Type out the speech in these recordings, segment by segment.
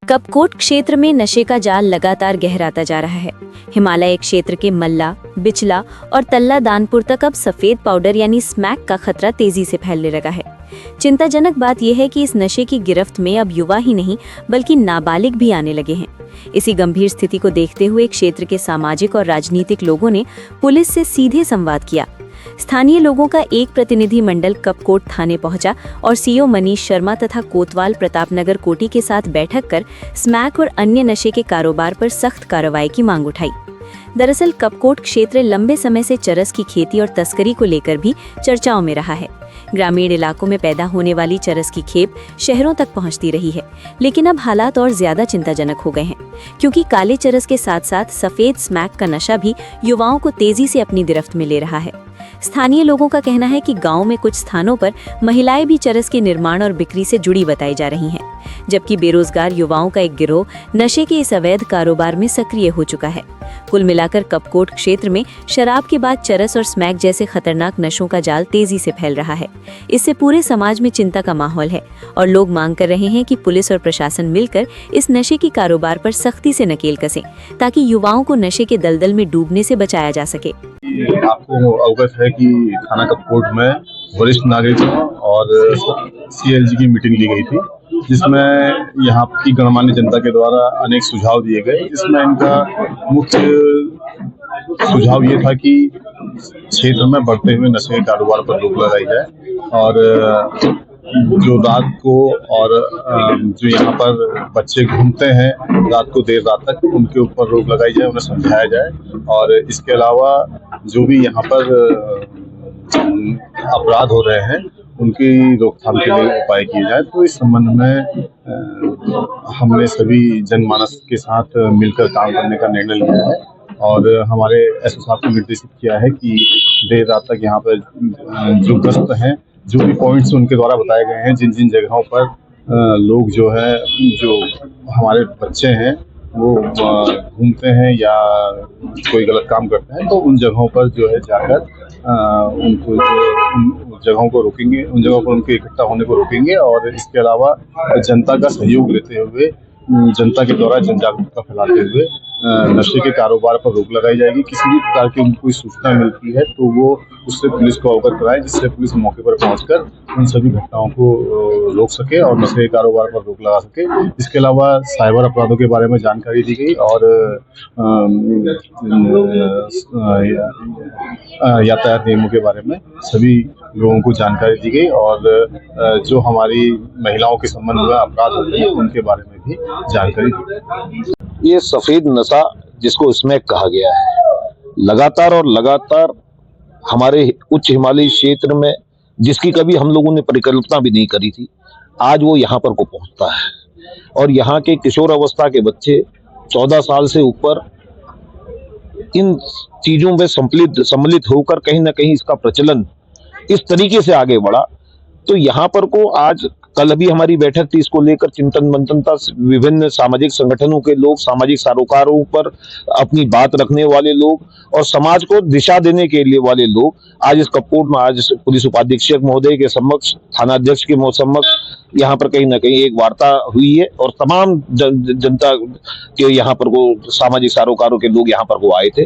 कपकोट क्षेत्र में नशे का जाल लगातार गहराता जा रहा है। हिमालय क्षेत्र के मल्ला, बिचला और तल्ला दानपुर तक अब सफेद पाउडर यानी स्मैक का खतरा तेजी से फैलने लगा है। चिंताजनक बात यह है कि इस नशे की गिरफ्त में अब युवा ही नहीं बल्कि नाबालिग भी आने लगे हैं। इसी गंभीर स्थिति को देखते हुए क्षेत्र के सामाजिक और राजनीतिक लोगों ने पुलिस से सीधे संवाद किया। स्थानीय लोगों का एक प्रतिनिधि मंडल कपकोट थाने पहुंचा और सीओ मनीष शर्मा तथा कोतवाल प्रतापनगर कोटी के साथ बैठक कर स्मैक और अन्य नशे के कारोबार पर सख्त कार्रवाई की मांग उठाई। दरअसल कपकोट क्षेत्र लंबे समय से चरस की खेती और तस्करी को लेकर भी चर्चाओं में रहा है। ग्रामीण इलाकों में पैदा होने वाली चरस की खेप शहरों तक पहुंचती रही है, लेकिन अब हालात और ज्यादा चिंताजनक हो गए हैं, क्योंकि काले चरस के साथ साथ सफेद स्मैक का नशा भी युवाओं को तेजी से अपनी गिरफ्त में ले रहा है। स्थानीय लोगों का कहना है कि गांव में कुछ स्थानों पर महिलाएं भी चरस के निर्माण और बिक्री से जुड़ी बताई जा रही हैं, जबकि बेरोजगार युवाओं का एक गिरोह नशे के इस अवैध कारोबार में सक्रिय हो चुका है। कुल मिलाकर कपकोट क्षेत्र में शराब के बाद चरस और स्मैक जैसे खतरनाक नशों का जाल तेजी से फैल रहा है। इससे पूरे समाज में चिंता का माहौल है और लोग मांग कर रहे हैं कि पुलिस और प्रशासन मिलकर इस नशे के कारोबार पर सख्ती से नकेल कसें, ताकि युवाओं को नशे के दलदल में डूबने से बचाया जा सके। आपको अवगत है कि थाना कपकोट में वरिष्ठ नागरिकों और सीएलजी की मीटिंग ली गई थी, जिसमें यहाँ की गणमान्य जनता के द्वारा अनेक सुझाव दिए गए। इसमें इनका मुख्य सुझाव ये था कि क्षेत्र में बढ़ते हुए नशे के कारोबार पर रोक लगाई जाए और जो रात को और जो यहाँ पर बच्चे घूमते हैं रात को देर रात तक, उनके ऊपर रोक लगाई जाए, उन्हें समझाया जाए। और इसके अलावा जो भी यहाँ पर अपराध हो रहे हैं उनकी रोकथाम के लिए उपाय किए जाए। तो इस संबंध में हमने सभी जनमानस के साथ मिलकर काम करने का निर्णय लिया है और हमारे एसओ साहब को निर्देशित किया है कि देर रात तक यहाँ पर जो गश्त हैं, जो भी पॉइंट्स उनके द्वारा बताए गए हैं, जिन जिन जगहों पर लोग जो है, जो हमारे बच्चे हैं वो घूमते हैं या कोई गलत काम करते हैं, तो उन जगहों पर जो है जाकर उनको उन जगहों को रोकेंगे, उन जगहों पर उनके इकट्ठा होने को रोकेंगे। और इसके अलावा जनता का सहयोग लेते हुए, जनता के द्वारा जन जागरूकता फैलाते हुए नशे के कारोबार पर रोक लगाई जाएगी। किसी भी प्रकार की उनको कोई सूचना मिलती है तो वो उससे पुलिस को अवगत कराए, जिससे पुलिस मौके पर पहुंचकर उन सभी घटनाओं को रोक सके और नशे के कारोबार पर रोक लगा सके। इसके अलावा साइबर अपराधों के बारे में जानकारी दी गई और यातायात नियमों के बारे में सभी लोगों को जानकारी दी गई और जो हमारी महिलाओं के संबंध में अपराध होते हैं उनके बारे में भी जानकारी दी गई। ये सफेद नशा जिसको स्मैक कहा गया है, लगातार हमारे उच्च हिमालयी क्षेत्र में, जिसकी कभी हम लोगों ने परिकल्पना भी नहीं करी थी, आज वो यहाँ पर को पहुंचता है। और यहाँ के किशोर अवस्था के बच्चे 14 साल से ऊपर इन चीजों में सम्मिलित होकर कहीं ना कहीं इसका प्रचलन इस तरीके से आगे बढ़ा। तो यहाँ पर को आज कल अभी हमारी बैठक थी, इसको लेकर चिंतन मंथन था। विभिन्न सामाजिक संगठनों के लोग, सामाजिक सरोकारों पर अपनी बात रखने वाले लोग और समाज को दिशा देने के लिए वाले लोग आज इस कपकोट में, आज पुलिस उपाधीक्षक महोदय के समक्ष, थाना अध्यक्ष के समक्ष यहाँ पर कहीं ना कहीं एक वार्ता हुई है और तमाम जनता के यहाँ पर को सामाजिक सरोकारों के लोग यहाँ पर को आए थे।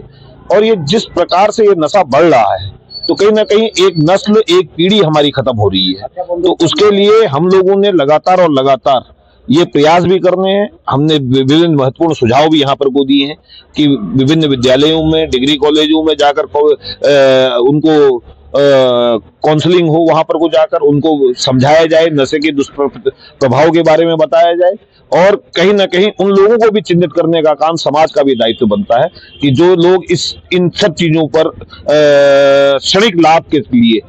और ये जिस प्रकार से ये नशा बढ़ रहा है, तो कहीं ना कहीं एक नस्ल, एक पीढ़ी हमारी खत्म हो रही है। तो उसके लिए हम लोगों ने लगातार ये प्रयास भी करने हैं। हमने विभिन्न महत्वपूर्ण सुझाव भी यहाँ पर को दिए हैं कि विभिन्न विद्यालयों में, डिग्री कॉलेजों में जाकर उनको काउंसलिंग हो, वहां पर को जाकर उनको समझाया जाए, नशे के दुष्प्रभाव के बारे में बताया जाए। और कहीं ना कहीं उन लोगों को भी चिन्हित करने का काम समाज का भी दायित्व बनता है कि जो लोग इन सब चीजों पर क्षणिक लाभ के लिए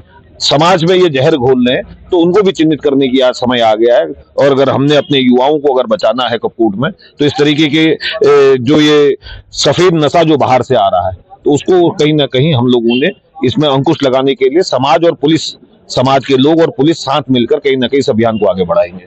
समाज में ये जहर घोल रहे हैं, तो उनको भी चिन्हित करने की आज समय आ गया है। और अगर हमने अपने युवाओं को अगर बचाना है कपकोट में, तो इस तरीके के जो ये सफेद नशा जो बाहर से आ रहा है, तो उसको कहीं ना कहीं हम लोगों ने इसमें अंकुश लगाने के लिए समाज और पुलिस, समाज के लोग और पुलिस साथ मिलकर कहीं ना कहीं इस अभियान को आगे बढ़ाएंगे।